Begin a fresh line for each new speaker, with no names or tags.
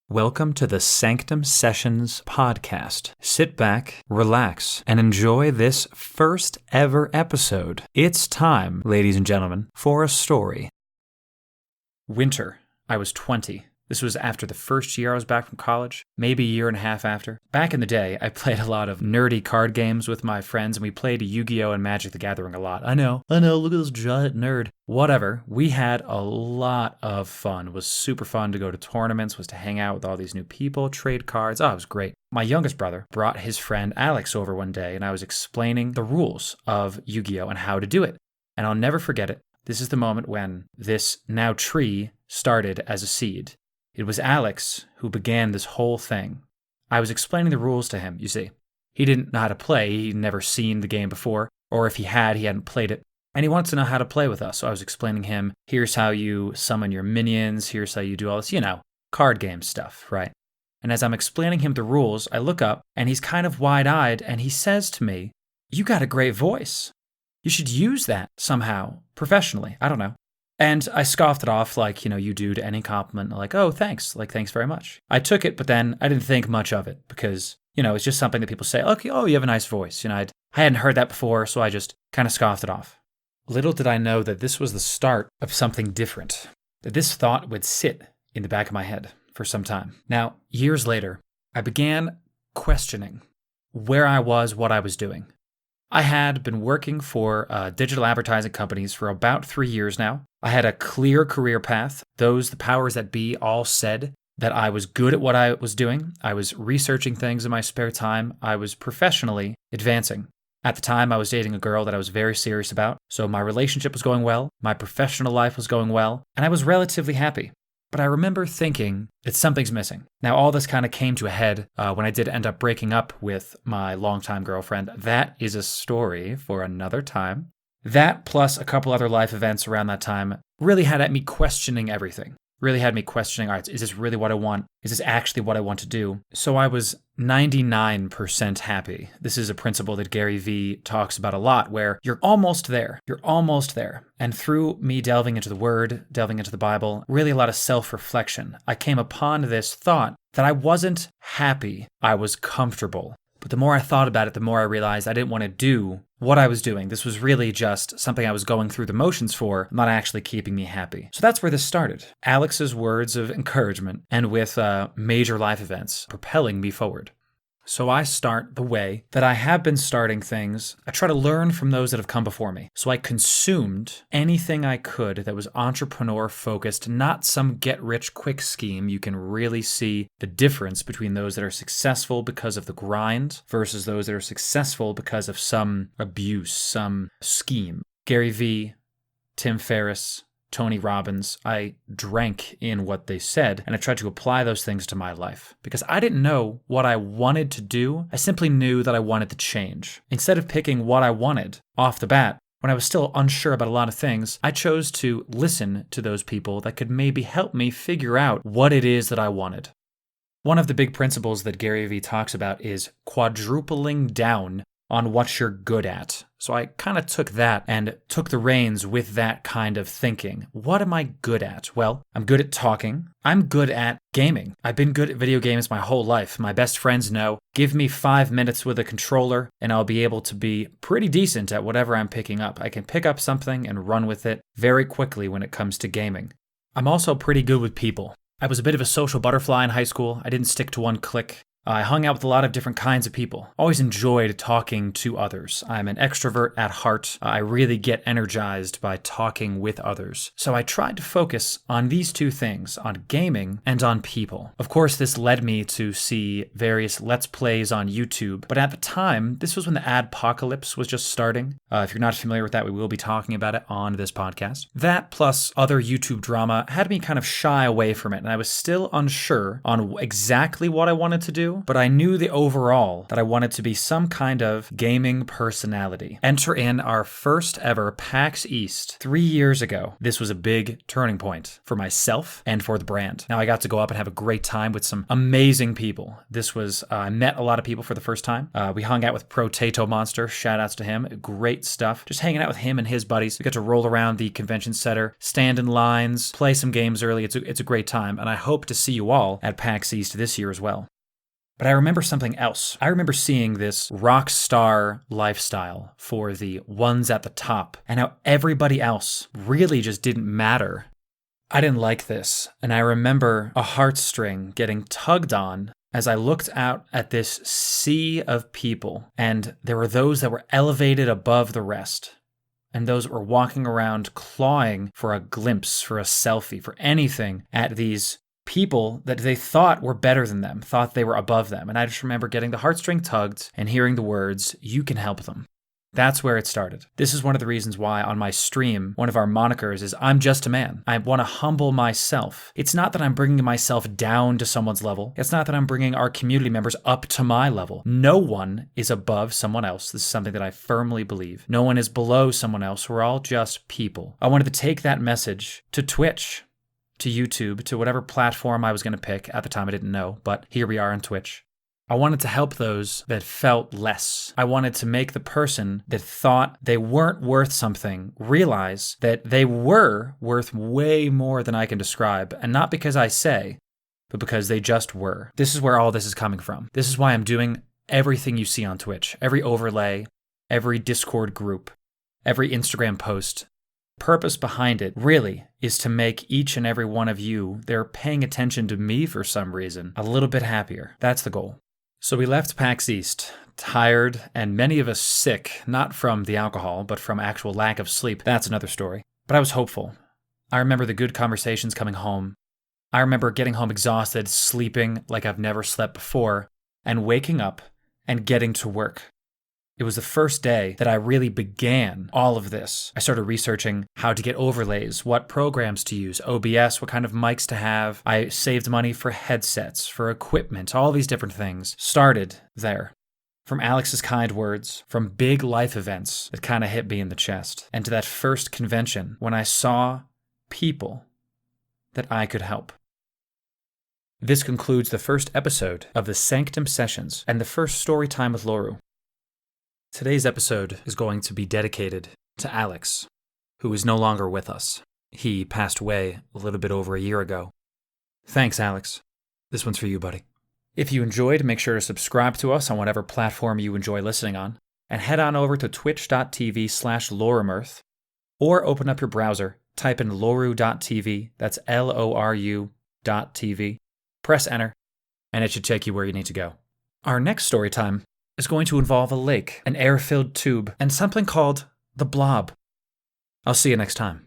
Welcome to the Sanctum Sessions podcast. Sit back, relax, and enjoy this first ever episode. It's time, ladies and gentlemen, for a story. Winter. I was 20. This was after the first year I was back from college, maybe a year and a half after. Back in the day, I played a lot of nerdy card games with my friends, and we played Yu-Gi-Oh! And Magic the Gathering a lot. I know, look at this giant nerd. Whatever, we had a lot of fun. It was super fun to go to tournaments, was to hang out with all these new people, trade cards. Oh, it was great. My youngest brother brought his friend Alex over one day, and I was explaining the rules of Yu-Gi-Oh! And how to do it. And I'll never forget it. This is the moment when this now tree started as a seed. It was Alex who began this whole thing. I was explaining the rules to him, you see. He didn't know how to play, he'd never seen the game before, or if he had, he hadn't played it. And he wanted to know how to play with us, so I was explaining him, here's how you summon your minions, here's how you do all this, card game stuff, right? And as I'm explaining him the rules, I look up, and he's kind of wide-eyed, and he says to me, "You got a great voice. You should use that somehow, professionally, I don't know." And I scoffed it off like, you do to any compliment, like, oh, thanks, thanks very much. I took it, but then I didn't think much of it because, it's just something that people say, okay, oh, you have a nice voice. I hadn't heard that before, so I just kind of scoffed it off. Little did I know that this was the start of something different, that this thought would sit in the back of my head for some time. Now, years later, I began questioning where I was, what I was doing. I had been working for digital advertising companies for about 3 years now. I had a clear career path. The powers that be all said that I was good at what I was doing. I was researching things in my spare time. I was professionally advancing. At the time, I was dating a girl that I was very serious about. So my relationship was going well. My professional life was going well. And I was relatively happy. But I remember thinking that something's missing. Now, all this kind of came to a head when I did end up breaking up with my longtime girlfriend. That is a story for another time. That plus a couple other life events around that time really had me questioning everything. Really had me questioning, all right, is this really what I want? Is this actually what I want to do? So I was 99% happy. This is a principle that Gary Vee talks about a lot, where you're almost there. You're almost there. And through me delving into the Word, delving into the Bible, really a lot of self-reflection, I came upon this thought that I wasn't happy. I was comfortable. But the more I thought about it, the more I realized I didn't want to do what I was doing. This was really just something I was going through the motions for, not actually keeping me happy. So that's where this started. Alex's words of encouragement, and with major life events propelling me forward. So I start the way that I have been starting things. I try to learn from those that have come before me. So I consumed anything I could that was entrepreneur-focused, not some get-rich-quick scheme. You can really see the difference between those that are successful because of the grind versus those that are successful because of some abuse, some scheme. Gary Vee, Tim Ferriss, Tony Robbins, I drank in what they said, and I tried to apply those things to my life. Because I didn't know what I wanted to do, I simply knew that I wanted to change. Instead of picking what I wanted off the bat, when I was still unsure about a lot of things, I chose to listen to those people that could maybe help me figure out what it is that I wanted. One of the big principles that Gary Vee talks about is quadrupling down on what you're good at. So I kind of took that and took the reins with that kind of thinking. What am I good at? Well, I'm good at talking. I'm good at gaming. I've been good at video games my whole life. My best friends know, give me 5 minutes with a controller and I'll be able to be pretty decent at whatever I'm picking up. I can pick up something and run with it very quickly when it comes to gaming. I'm also pretty good with people. I was a bit of a social butterfly in high school. I didn't stick to one clique. I hung out with a lot of different kinds of people. Always enjoyed talking to others. I'm an extrovert at heart. I really get energized by talking with others. So I tried to focus on these two things, on gaming and on people. Of course, this led me to see various Let's Plays on YouTube, but at the time, this was when the adpocalypse was just starting. If you're not familiar with that, we will be talking about it on this podcast. That plus other YouTube drama had me kind of shy away from it, and I was still unsure on exactly what I wanted to do. to, but I knew the overall that I wanted to be some kind of gaming personality. Enter in our first ever PAX East 3 years ago. This was a big turning point for myself and for the brand. Now I got to go up and have a great time with some amazing people. This was, I met a lot of people for the first time. We hung out with Protato Monster, shout outs to him, great stuff. Just hanging out with him and his buddies. We got to roll around the convention center, stand in lines, play some games early. It's a great time, and I hope to see you all at PAX East this year as well. But I remember something else. I remember seeing this rock star lifestyle for the ones at the top, and how everybody else really just didn't matter. I didn't like this, and I remember a heartstring getting tugged on as I looked out at this sea of people, and there were those that were elevated above the rest, and those that were walking around clawing for a glimpse, for a selfie, for anything at these people that they thought were better than them, thought they were above them. And I just remember getting the heartstring tugged and hearing the words, "You can help them." That's where it started. This is one of the reasons why on my stream, one of our monikers is I'm just a man. I want to humble myself. It's not that I'm bringing myself down to someone's level. It's not that I'm bringing our community members up to my level. No one is above someone else. This is something that I firmly believe. No one is below someone else. We're all just people. I wanted to take that message to Twitch, to YouTube, to whatever platform I was going to pick. At the time, I didn't know, but here we are on Twitch. I wanted to help those that felt less. I wanted to make the person that thought they weren't worth something realize that they were worth way more than I can describe, and not because I say, but because they just were. This is where all this is coming from. This is why I'm doing everything you see on Twitch, every overlay, every Discord group, every Instagram post. Purpose behind it really is to make each and every one of you that are paying attention to me for some reason a little bit happier. That's the goal. So we left PAX East, tired, and many of us sick, not from the alcohol, but from actual lack of sleep. That's another story. But I was hopeful. I remember the good conversations coming home. I remember getting home exhausted, sleeping like I've never slept before, and waking up and getting to work. It was the first day that I really began all of this. I started researching how to get overlays, what programs to use, OBS, what kind of mics to have. I saved money for headsets, for equipment, all these different things. Started there. From Alex's kind words, from big life events that kind of hit me in the chest, and to that first convention when I saw people that I could help. This concludes the first episode of the Sanctum Sessions and the first story time with Loru. Today's episode is going to be dedicated to Alex, who is no longer with us. He passed away a little bit over a year ago. Thanks, Alex. This one's for you, buddy. If you enjoyed, make sure to subscribe to us on whatever platform you enjoy listening on, and head on over to twitch.tv/Lorumirth, or open up your browser, type in loru.tv, that's LORU.tv, press enter, and it should take you where you need to go. Our next story time is going to involve a lake, an air-filled tube, and something called the Blob. I'll see you next time.